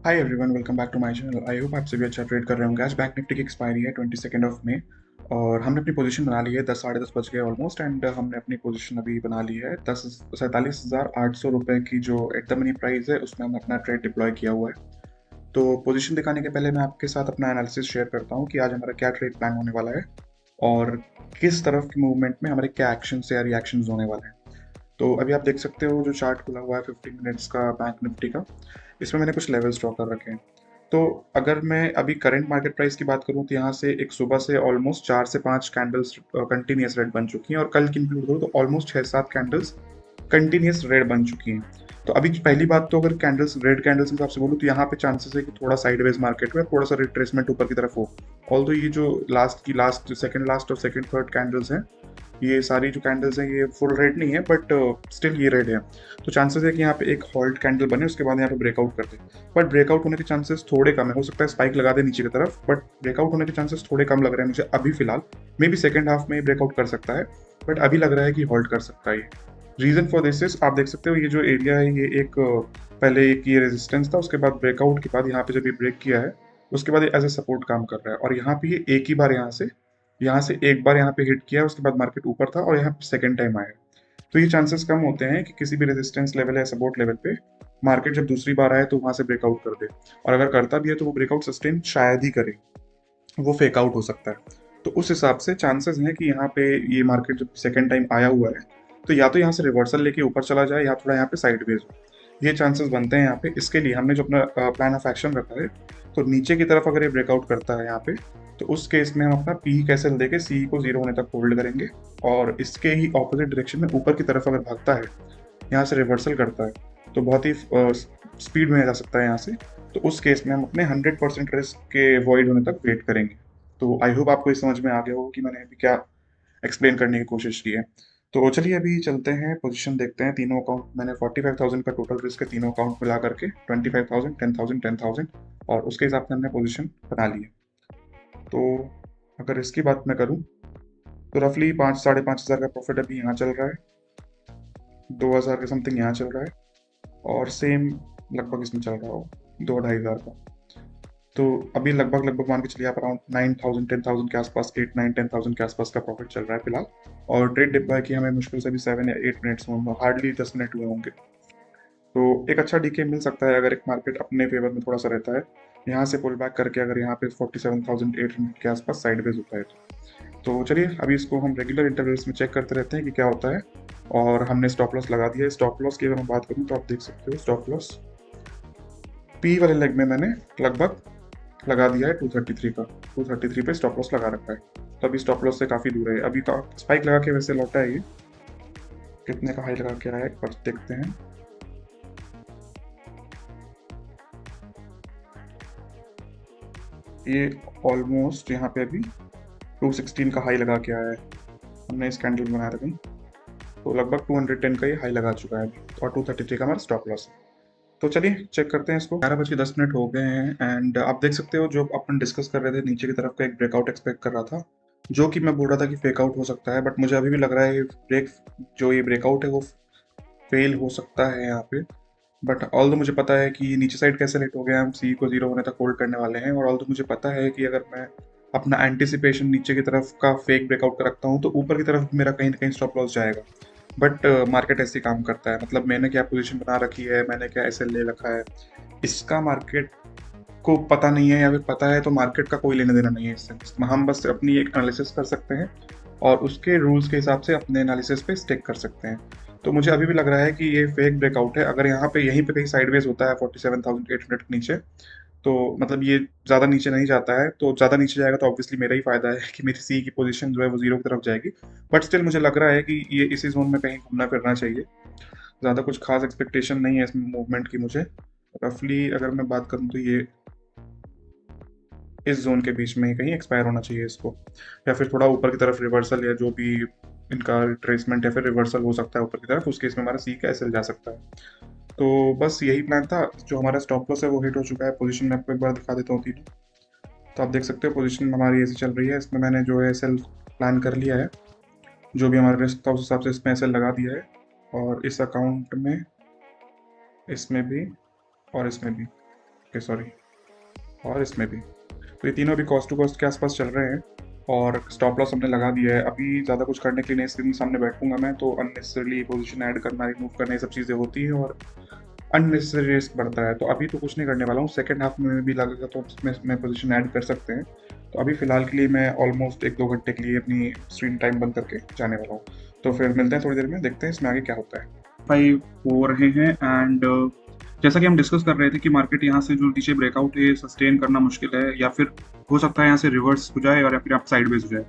Hi everyone, welcome back to my channel. I hope आप सभी अच्छा ट्रेड कर रहे होंगे। आज बैंक निफ्टी की एक्सपायरी है 22 मई और हमने अपनी पोजीशन बना ली है। 10 साढ़े 10 बज गए ऑलमोस्ट एंड हमने अपनी पोजीशन अभी बना ली है 47,800 रुपये की जो एट द मनी प्राइस है, उसमें हमने अपना ट्रेड डिप्लॉय किया हुआ है। तो पोजीशन दिखाने के पहले मैं आपके साथ अपना एनालिसिस शेयर करता हूँ कि आज हमारा क्या ट्रेड प्लान होने वाला है और किस तरफ की मूवमेंट में हमारे क्या एक्शन या रिएक्शन होने वाले हैं। तो अभी आप देख सकते हो जो चार्ट खुला हुआ है 15 मिनट्स का बैंक निफ्टी का, इसमें मैंने कुछ लेवल्स ड्रॉ कर रखे हैं। तो अगर मैं अभी करंट मार्केट प्राइस की बात करूं तो यहाँ से एक सुबह से ऑलमोस्ट 4 से 5 कैंडल्स कंटिन्यूस रेड बन चुकी हैं और कल की इंक्लूड करूँ तो ऑलमोस्ट 6 7 कैंडल्स कंटिन्यूस रेड बन चुकी हैं। तो अभी पहली बात तो अगर कैंडल्स रेड कैंडल्स के हिसाब से बोलूँ तो यहाँ पे चांसेस है कि थोड़ा साइडवेज मार्केट में थोड़ा सा रिट्रेसमेंट ऊपर की तरफ हो। ऑल्दो ये जो लास्ट सेकंड लास्ट और सेकंड थर्ड कैंडल्स हैं, ये सारी जो कैंडल्स हैं ये फुल रेड नहीं है बट स्टिल ये रेड है। तो चांसेस है कि यहाँ पे एक हॉल्ट कैंडल बने, उसके बाद यहाँ पे ब्रेकआउट कर दे। बट ब्रेकआउट होने के चांसेस थोड़े कम है। हो सकता है स्पाइक लगा दे नीचे की तरफ, बट ब्रेकआउट होने के चांसेस थोड़े कम लग रहे हैं मुझे अभी फिलहाल। मे बी सेकेंड हाफ में ब्रेकआउट कर सकता है, बट अभी लग रहा है कि हॉल्ट कर सकता है ये। रीजन फॉर दिस इज, आप देख सकते हो ये जो एरिया है ये एक पहले एक ये रेजिस्टेंस था, उसके बाद ब्रेकआउट के बाद यहाँ पे जब ये ब्रेक किया है उसके बाद ये एज ए सपोर्ट काम कर रहा है। और यहाँ पे ये एक ही बार यहाँ से एक बार यहाँ पे हिट किया, उसके बाद मार्केट ऊपर था और यहाँ पे सेकेंड टाइम आया। तो ये चांसेस कम होते हैं कि किसी भी रेजिस्टेंस लेवल या सपोर्ट लेवल पे मार्केट जब दूसरी बार आए तो वहां से ब्रेकआउट कर दे। और अगर करता भी है तो वो ब्रेकआउट सस्टेन शायद ही करे, वो फेक आउट हो सकता है। तो उस हिसाब से चांसेस हैं कि यहाँ पे ये मार्केट जब सेकेंड टाइम आया हुआ है तो या तो यहाँ से रिवर्सल लेके ऊपर चला जाए या थोड़ा यहाँ पे साइडवेज हो। ये चांसेस बनते हैं यहाँ पे। इसके लिए हमने जो अपना प्लान ऑफ एक्शन रखा है, तो नीचे की तरफ अगर ये ब्रेकआउट करता है यहाँ पे, तो उस केस में हम अपना पी कैसल देके सी को 0 होने तक होल्ड करेंगे। और इसके ही ऑपोजिट डायरेक्शन में ऊपर की तरफ अगर भागता है, यहाँ से रिवर्सल करता है, तो बहुत ही स्पीड में जा सकता है यहाँ से। तो उस केस में हम अपने 100% रिस्क के वॉइड होने तक वेट करेंगे। तो आई होप आपको इस समझ में आ गया हो कि मैंने अभी क्या एक्सप्लेन करने की कोशिश की है। तो चलिए अभी चलते हैं, पोजीशन देखते हैं। तीनों अकाउंट मैंने 45,000 का टोटल रिस्क है, तीनों अकाउंट मिला करके 25,000 10,000 10,000, और उसके हिसाब से हमने पोजीशन बना ली है। तो अगर इसकी बात मैं करूँ तो रफली 5 साढ़े 5 हज़ार का प्रॉफिट अभी यहाँ चल रहा है, 2,000 के समथिंग यहाँ चल रहा है, और सेम लगभग इसमें चल रहा हो 2 ढाई हज़ार का। तो अभी लगभग लगभग मान के चलिए आप अराउंड 9,000 10,000 के आसपास, 8 9 10,000 के आसपास का प्रॉफिट चल रहा है फिलहाल। और ट्रेड डिप्लॉय की हमें मुश्किल से भी 7 या 8 मिनट्स में, हार्डली 10 मिनट हुए होंगे। तो एक अच्छा डीके मिल सकता है अगर एक मार्केट अपने फेवर में थोड़ा सा रहता है। यहाँ से पुल बैक करके अगर यहाँ पे 47,800 के आसपास साइडवेज होता है तो चलिए अभी इसको हम रेगुलर इंटरवल्स में चेक करते रहते हैं कि क्या होता है। और हमने स्टॉप लॉस लगा दिया है। स्टॉप लॉस की अगर मैं बात करूँ तो आप देख सकते हो स्टॉप लॉस पी वाले लेग में मैंने लगभग लगा दिया है 233 का। 233 पे स्टॉप लॉस लगा रखा है, तो अभी स्टॉप लॉस से काफ़ी दूर है। अभी तो स्पाइक लगा के वैसे लौटा है ये, कितने का हाई लगा के आया है एक बार देखते हैं। ये ऑलमोस्ट यहाँ पे अभी 216 का हाई लगा के आया है। हमने इस कैंडल बनाया था कहीं, तो लगभग 210 का ये हाई लगा चुका है अभी, और 233 का हमारा स्टॉप लॉस है। तो चलिए चेक करते हैं इसको। 11 बज के 10 मिनट हो गए हैं एंड आप देख सकते हो जो अपन डिस्कस कर रहे थे, नीचे की तरफ का एक ब्रेकआउट एक्सपेक्ट कर रहा था, जो कि मैं बोल रहा था कि फेक आउट हो सकता है। बट मुझे अभी भी लग रहा है ये ब्रेकआउट है वो फेल हो सकता है यहाँ पे। बट ऑल दो मुझे पता है कि नीचे साइड कैसे लेट हो गया, हम सी को 0 होने तक होल्ड करने वाले हैं। और ऑल दो मुझे पता है कि अगर मैं अपना एंटिसिपेशन नीचे की तरफ का फेक ब्रेकआउट का रखता हूँ तो ऊपर की तरफ मेरा कहीं ना कहीं स्टॉप लॉस जाएगा। बट मार्केट ऐसे ही काम करता है। मतलब मैंने क्या पोजीशन बना रखी है, मैंने क्या एसएल ले रखा है, इसका मार्केट को पता नहीं है, या फिर पता है तो मार्केट का कोई लेना देना नहीं है इससे। हम बस अपनी एक एनालिसिस कर सकते हैं और उसके रूल्स के हिसाब से अपने एनालिसिस पे स्टिक कर सकते हैं। तो मुझे अभी भी लग रहा है कि ये फेक ब्रेकआउट है। अगर यहाँ पे यहीं पे कहीं साइडवेज होता है 47,800 के नीचे, तो मतलब ये ज़्यादा नीचे नहीं जाता है। तो ज़्यादा नीचे जाएगा तो ऑब्वियसली मेरा ही फायदा है कि मेरी सी की पोजीशन जो है वो 0 की तरफ जाएगी। बट स्टिल मुझे लग रहा है कि ये इसी जोन में कहीं घूमना फिरना चाहिए। ज़्यादा कुछ खास एक्सपेक्टेशन नहीं है इसमें मूवमेंट की मुझे। रफली अगर मैं बात करूँ तो ये इस जोन के बीच में ही कहीं एक्सपायर होना चाहिए इसको, या फिर थोड़ा ऊपर की तरफ रिवर्सल या जो भी इनका रिट्रेसमेंट या फिर रिवर्सल हो सकता है ऊपर की तरफ, उस केस में हमारा सी का एसएल जा सकता है। तो बस यही प्लान था। जो हमारा स्टॉप लॉस है वो हिट हो चुका है। पोजीशन में आपको एक बार दिखा देता हूँ तीनों। तो आप देख सकते हो पोजीशन हमारी ऐसी चल रही है। इसमें मैंने जो है एसएल प्लान कर लिया है, जो भी हमारा रिस्क था उस हिसाब से इसमें एसएल लगा दिया है। और इस अकाउंट में, इसमें भी और इसमें भी। ओके सॉरी, और इसमें भी। तो ये तीनों अभी कॉस्ट टू कॉस्ट के आसपास चल रहे हैं और स्टॉप लॉस हमने लगा दिया है। अभी ज़्यादा कुछ करने के लिए नहीं, स्क्रीन के सामने बैठूंगा मैं तो अननेसेसरली पोजीशन ऐड करना, रिमूव करना, ये सब चीज़ें होती हैं और अननेसेसरी रिस्क बढ़ता है। तो अभी तो कुछ नहीं करने वाला हूँ, सेकंड हाफ में भी लगेगा तो उसमें मैं पोजीशन ऐड कर सकते हैं। तो अभी फ़िलहाल के लिए मैं ऑलमोस्ट 1-2 घंटे के लिए अपनी स्क्रीन टाइम बंद करके जाने वाला हूँ। तो फिर मिलते हैं थोड़ी देर में, देखते हैं इसमें आगे क्या होता है। 5 हो रहे हैं एंड जैसा कि हम डिस्कस कर रहे थे कि मार्केट यहाँ से जो नीचे ब्रेकआउट है सस्टेन करना मुश्किल है, या फिर हो सकता है यहाँ से रिवर्स हो जाए और या फिर आप साइडवेज हो जाए।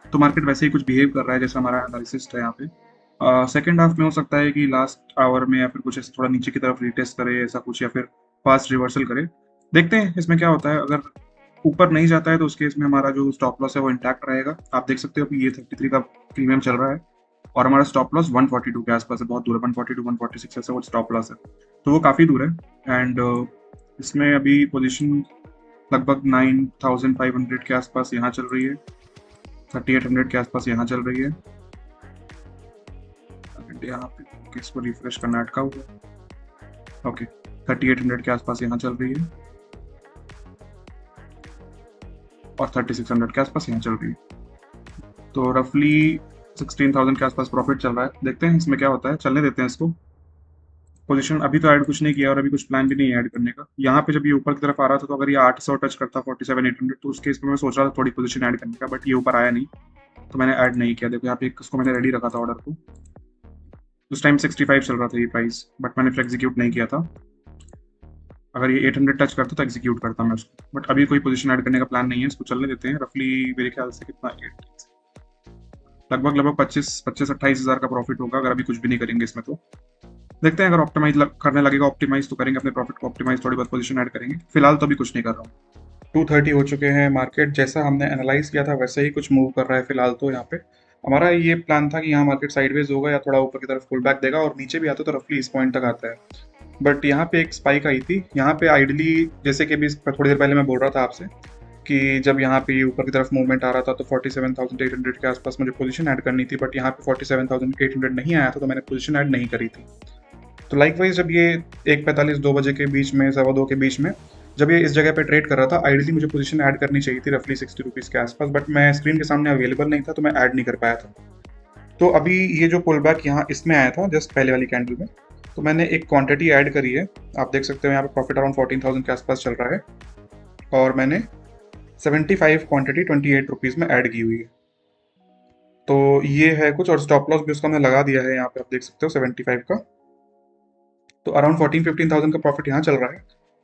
तो मार्केट वैसे ही कुछ बिहेव कर रहा है जैसा हमारा एनालिसिस है यहाँ पे। सेकेंड हाफ में हो सकता है कि लास्ट आवर में या फिर कुछ ऐसे थोड़ा नीचे की तरफ रिटेस्ट करे ऐसा कुछ, या फिर फास्ट रिवर्सल करे। देखते हैं इसमें क्या होता है। अगर ऊपर नहीं जाता है तो उस केस में हमारा जो स्टॉप लॉस है वो इंटैक्ट रहेगा। आप देख सकते हो कि ये 33 का प्रीमियम चल रहा है और हमारा स्टॉप लॉस 142 के आसपास है, बहुत दूर है, 142 146 ऐसा वो स्टॉप लॉस है, तो वो काफ़ी दूर है। एंड इसमें अभी पोजीशन लगभग 9500 के आसपास यहाँ चल रही है, 3800 के आसपास यहाँ चल रही है। यहाँ पे इसको रिफ्रेश करना अटका हुआ है। ओके, 3800 के आसपास यहाँ चल रही है और 3600 के आसपास यहाँ चल रही है। तो रफली 16,000 के आसपास प्रॉफिट चल रहा है। देखते हैं इसमें क्या होता है, चलने देते हैं इसको। पोजीशन अभी तो ऐड कुछ नहीं किया और अभी कुछ प्लान भी नहीं है ऐड करने का। यहाँ पे जब ये ऊपर की तरफ आ रहा था तो अगर ये 800 टच करता 47,800 तो उस केस में मैं सोच रहा था थोड़ी पोजीशन ऐड करने का, बट ये ऊपर आया नहीं तो मैंने ऐड नहीं किया। देखो यहाँ पे इसको मैंने रेडी रखा था ऑर्डर को, उस टाइम 65 चल रहा था ये प्राइस, बट मैंने फिर एग्जीक्यूट नहीं किया था। अगर ये 800 टच करता तो एग्जीक्यूट करता मैं उसको, बट अभी कोई पोजीशन ऐड करने का प्लान नहीं है। इसको चलने देते हैं। रफली मेरे ख्याल से कितना लगभग 25-28 हज़ार का प्रॉफिट होगा अगर अभी कुछ भी नहीं करेंगे इसमें। तो देखते हैं, अगर ऑप्टिमाइज करने लगेगा, ऑप्टिमाइज तो करेंगे अपने प्रॉफिट को, ऑप्टिमाइज थोड़ी बहुत पोजीशन ऐड करेंगे। फिलहाल तो अभी कुछ नहीं कर रहा हूँ। 230 हो चुके हैं, मार्केट जैसा हमने एनालाइज किया था वैसे ही कुछ मूव कर रहा है फिलहाल। तो यहाँ पे हमारा ये प्लान था कि यहाँ मार्केट साइडवेज होगा या थोड़ा ऊपर की तरफ पुल बैक देगा और नीचे भी आता तो रफली इस पॉइंट तक आता है। बट यहाँ पे एक स्पाइक आई थी। यहाँ पे आइडली जैसे कि अभी थोड़ी देर पहले मैं बोल रहा था आपसे कि जब यहाँ पे ऊपर की तरफ मूवमेंट आ रहा था तो 47,800 के आसपास मुझे पोजीशन ऐड करनी थी, बट यहाँ पे 47,800 नहीं आया था तो मैंने पोजीशन ऐड नहीं करी थी। तो लाइकवाइज जब ये 1:45 2 बजे के बीच में, 2:15 के बीच में जब ये इस जगह पे ट्रेड कर रहा था, आइडली मुझे पोजीशन ऐड करनी चाहिए थी रफली 60 रुपीज़ के आसपास, बट मैं स्क्रीन के सामने अवेलेबल नहीं था तो मैं ऐड नहीं कर पाया था। तो अभी ये जो पुल बैक यहाँ इसमें आया था जस्ट पहले वाली कैंडल में, तो मैंने एक क्वांटिटी ऐड करी है। आप देख सकते हो यहाँ पे प्रॉफिट अराउंड 14,000 के आसपास चल रहा है और मैंने 75 क्वांटिटी 28 रुपीज़ में ऐड की हुई है। तो ये है कुछ, और स्टॉप लॉस भी उसका मैंने लगा दिया है यहाँ पे, आप देख सकते हो 75 का। तो अराउंड 14-15,000 का प्रॉफिट यहाँ चल रहा है।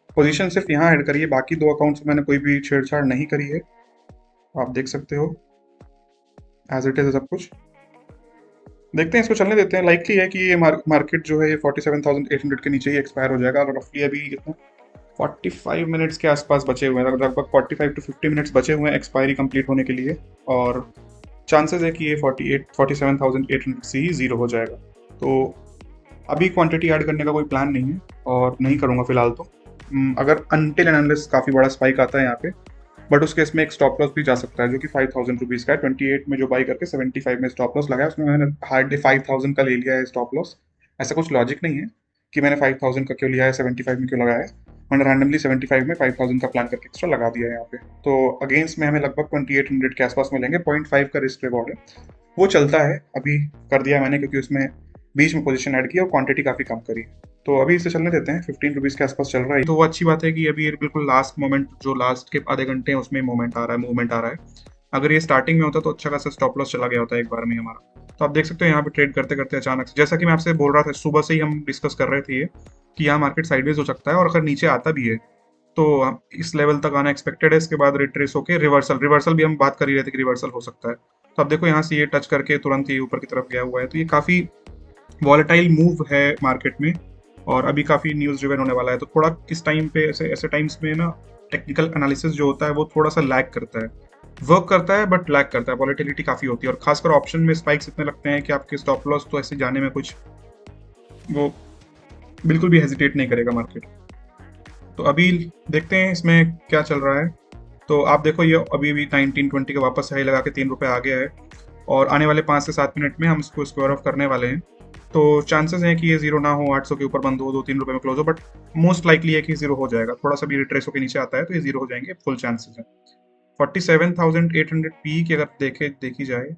पोजीशन सिर्फ यहाँ ऐड करी है, बाकी दो अकाउंट्स में मैंने कोई भी छेड़छाड़ नहीं करी है। आप देख सकते हो एज इट इज सब कुछ। देखते हैं, इसको चलने देते हैं। लाइकली है कि ये मार्केट जो है ये 47,800 के नीचे ही एक्सपायर हो जाएगा। और रफली अभी कितना 45 मिनट्स के आसपास बचे हुए हैं, लगभग 45 to 50 मिनट्स बचे हुए हैं एक्सपायरी कंप्लीट होने के लिए, और चांसेस है कि ये 47,800 से ही जीरो हो जाएगा। तो अभी क्वांटिटी ऐड करने का कोई प्लान नहीं है और नहीं करूँगा फिलहाल। तो अगर अनटिल एंड अनलेस काफ़ी बड़ा स्पाइक आता है यहाँ पे, बट उस केस में एक स्टॉप लॉस भी जा सकता है जो कि 5,000 रुपीज़ का है। 28 में जो बाई करके 75 में स्टॉप लॉस लगाया, उसमें मैंने हार्डली 5,000 का ले लिया है स्टॉप लॉस। ऐसा कुछ लॉजिक नहीं है कि मैंने 5,000 का क्यों लिया है, 75 में क्यों लगाया है। मैंने रैंडमली 75 में 5,000 का प्लान करके एक्स्ट्रा लगा दिया है यहाँ पे। तो अगेंस्ट में हमें लगभग 2800 के आसपास मिलेंगे। 0.5 का रिस्क रिवॉर्ड है, वो चलता है। अभी कर दिया मैंने क्योंकि उसमें बीच में पोजीशन ऐड की और क्वांटिटी काफ़ी कम करी। तो अभी इसे चलने देते हैं। 15 रुपीज़ के आसपास चल रहा है, तो वो अच्छी बात है कि अभी बिल्कुल लास्ट मोमेंट, जो लास्ट के आधे घंटे हैं उसमें मूवमेंट आ रहा है। अगर ये स्टार्टिंग में होता तो अच्छा खासा स्टॉप लॉस चला गया होता है एक बार में हमारा। तो आप देख सकते हो यहाँ पे ट्रेड करते करते अचानक, जैसा कि मैं आपसे बोल रहा था सुबह से ही हम डिस्कस कर रहे थे ये कि यहाँ मार्केट साइडवेज हो सकता है और अगर नीचे आता भी है तो इस लेवल तक आना एक्सपेक्टेड है। इसके बाद रिट्रेस होकर रिवर्सल भी हम बात कर ही रहे थे कि रिवर्सल हो सकता है। तो अब देखो यहाँ से ये टच करके तुरंत ये ऊपर की तरफ गया हुआ है। तो ये काफ़ी वॉलेटाइल मूव है मार्केट में और अभी काफ़ी न्यूज़ ड्रिवन होने वाला है। तो थोड़ा इस टाइम पे ऐसे टाइम्स में ना टेक्निकल एनालिसिस जो होता है वो थोड़ा सा लैग करता है, वर्क करता है बट लैग करता है। वॉलेटिलिटी काफ़ी होती है और खासकर ऑप्शन में स्पाइक्स इतने लगते हैं कि आपके स्टॉप लॉस तो ऐसे जाने में कुछ वो बिल्कुल भी हेजिटेट नहीं करेगा मार्केट। तो अभी देखते हैं इसमें क्या चल रहा है। तो आप देखो ये अभी भी 1920 का वापस हाई लगा के 3 रुपये आ गया है और आने वाले 5 से 7 मिनट में हम इसको स्क्वायर ऑफ करने वाले हैं। तो चांसेस हैं कि ये जीरो ना हो, 800 के ऊपर बंद हो, 2-3 रुपए में क्लोज हो, बट मोस्ट लाइकली है कि जीरो हो जाएगा। थोड़ा सा भी रिट्रेस होकर नीचे आता है तो ये जीरो हो जाएंगे, फुल चांसेस है। 47,800 पी की अगर देखी जाए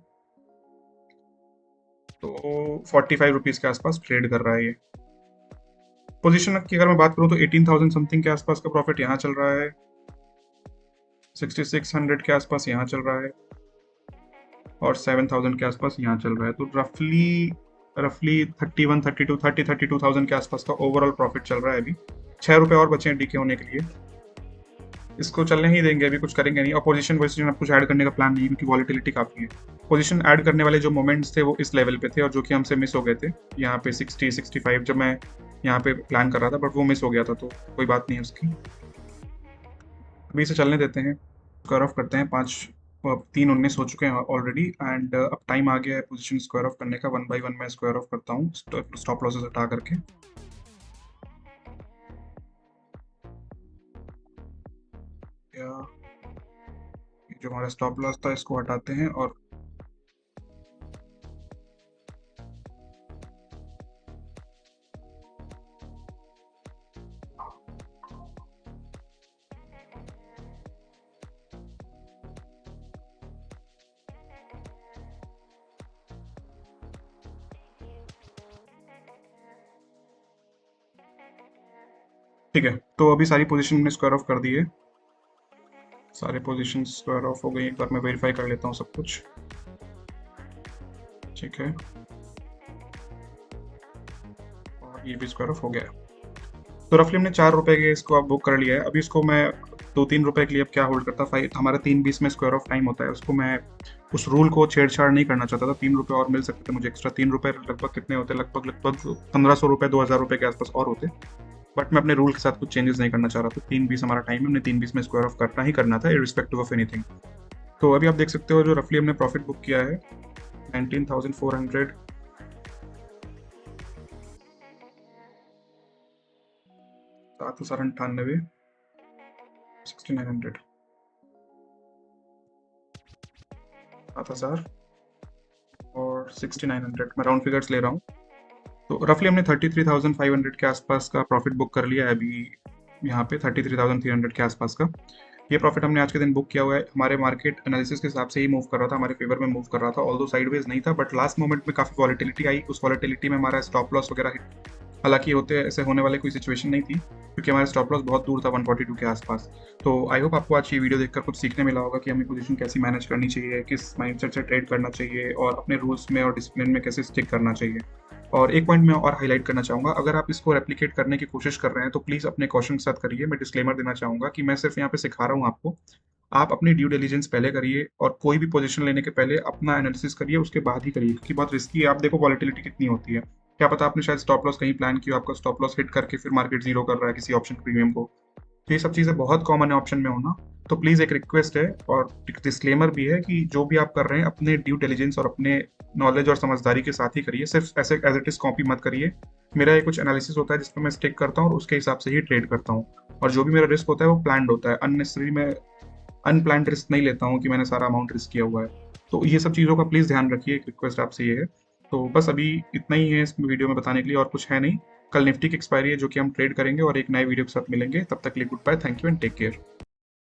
तो 45 रुपीज़ के आसपास ट्रेड कर रहा है ये। पोजीशन की अगर मैं बात करूँ तो 18,000 समथिंग के आसपास का प्रॉफिट यहाँ चल रहा है, 6600 के आसपास यहाँ चल रहा है, और 7000 के आसपास यहाँ चल रहा है। तो रफली 32,000 के आसपास का ओवरऑल प्रॉफिट चल रहा है अभी। 6 रुपए और बचे हैं डीके होने के लिए, इसको चलने ही देंगे, अभी कुछ करेंगे नहीं। और पोजीशन अब कुछ ऐड करने का प्लान नहीं है क्योंकि वॉलीटिलिटी काफ़ी है। पोजीशन ऐड करने वाले जो मोमेंट्स थे वो इस लेवल पे थे और जो कि हमसे मिस हो गए थे, यहाँ पे 60-65 जब मैं यहाँ पे प्लान कर रहा था, बट वो मिस हो गया था, तो कोई बात नहीं है उसकी। अभी इसे चलने देते हैं, स्क्वायर ऑफ करते हैं। 3:19 हो चुके हैं ऑलरेडी, एंड अब टाइम आ गया है पोजीशन स्क्वायर ऑफ करने का। 1 बाई 1 मैं स्क्वायर ऑफ करता हूँ स्टॉप लॉसेस हटा करके। जो हमारा स्टॉप लॉस था इसको हटाते हैं और ठीक है। तो अभी सारी पोजीशन हमने स्क्वायर ऑफ कर दी है, सारे पोजीशन स्क्वायर ऑफ हो गई। एक बार मैं वेरीफाई कर लेता हूँ सब कुछ, ठीक है, और ये भी स्क्वायर ऑफ हो गया। तो रफली हमने 4 रुपए के इसको अब बुक कर लिया है। अभी इसको मैं 2-3 रुपए के लिए अब क्या होल्ड करता, हमारा 3:20 में स्क्वायर ऑफ टाइम होता है, उसको मैं उस रूल को छेड़छाड़ नहीं करना चाहता था। 3 रुपए और मिल सकते थे मुझे एक्स्ट्रा। 3 रुपए लगभग कितने होते, लगभग 1500 रुपए 2000 रुपए के आसपास और होते, बट मैं अपने रूल के साथ कुछ चेंजेस नहीं करना चाह रहा था। 3:20 हमारा टाइम है, हमने 3:20 में स्क्वायर ऑफ करना ही करना था, इरिस्पेक्टिव ऑफ एनीथिंग। तो अभी आप देख सकते हो जो रफली हमने प्रॉफिट बुक किया है 19,400, 7,98, 6,900, 7,000 और 6,900, मैं राउंड फिगर्स ले रहा हूँ। तो रफली हमने 33,500 के आसपास का प्रॉफिट बुक कर लिया है अभी यहाँ पे, 33,300 के आसपास का ये प्रॉफिट हमने आज के दिन बुक किया हुआ है। हमारे मार्केट एनालिसिस के हिसाब से ही मूव कर रहा था, हमारे फेवर में मूव कर रहा था, ऑल्दो साइडवेज नहीं था, बट लास्ट मोमेंट में काफ़ी वॉलीटिलिटी आई। उस वॉलीटिलिटी में हमारा स्टॉप लॉस वगैरह हिट, हालांकि होते ऐसे होने वाले कोई सिचुएशन नहीं थी क्योंकि हमारा स्टॉप लॉस बहुत दूर था 142 के आसपास। तो आई होप आपको आज ये वीडियो देखकर कुछ सीखने मिला होगा कि हमें पोजीशन कैसी मैनेज करनी चाहिए, किस माइंडसेट से ट्रेड करना चाहिए और अपने रूल्स में और डिसिप्लिन में कैसे स्टिक करना चाहिए। और एक पॉइंट मैं और हाईलाइट करना चाहूँगा, अगर आप इसको रेप्लिकेट करने की कोशिश कर रहे हैं तो प्लीज़ अपने कॉशन के साथ करिए। मैं डिस्क्लेमर देना चाहूँगा कि मैं सिर्फ यहाँ पे सिखा रहा हूँ आपको, आप अपनी ड्यू डिलिजेंस पहले करिए और कोई भी पोजीशन लेने के पहले अपना एनालिसिस करिए, उसके बाद ही करिए, क्योंकि बहुत रिस्की है। आप देखो वॉलीटिलिटी कितनी होती है, क्या पता आपने शायद स्टॉप लॉस कहीं प्लान किया, आपका स्टॉप लॉस हिट करके फिर मार्केट जीरो कर रहा है किसी ऑप्शन प्रीमियम को। तो ये सब चीज़ें बहुत कॉमन है ऑप्शन में होना। तो प्लीज़ एक रिक्वेस्ट है और डिस्क्लेमर भी है कि जो भी आप कर रहे हैं अपने ड्यू डिलिजेंस और अपने नॉलेज और समझदारी के साथ ही करिए, सिर्फ ऐसे एज इट इज़ कॉपी मत करिए। मेरा ये कुछ एनालिसिस होता है जिसमें मैं स्टिक करता हूँ और उसके हिसाब से ही ट्रेड करता हूँ, और जो भी मेरा रिस्क होता है वो प्लान्ड होता है। अननेसेसरी मैं अनप्लान्ड रिस्क नहीं लेता हूँ कि मैंने सारा अमाउंट रिस्क किया हुआ है। तो ये सब चीज़ों का प्लीज़ ध्यान रखिए, एक रिक्वेस्ट आपसे ये है। तो बस अभी इतना ही है इस वीडियो में बताने के लिए, और कुछ है नहीं। कल निफ्टी की एक्सपायरी है जो कि हम ट्रेड करेंगे और एक नए वीडियो के साथ मिलेंगे। तब तक के लिए goodbye, thank you and take care.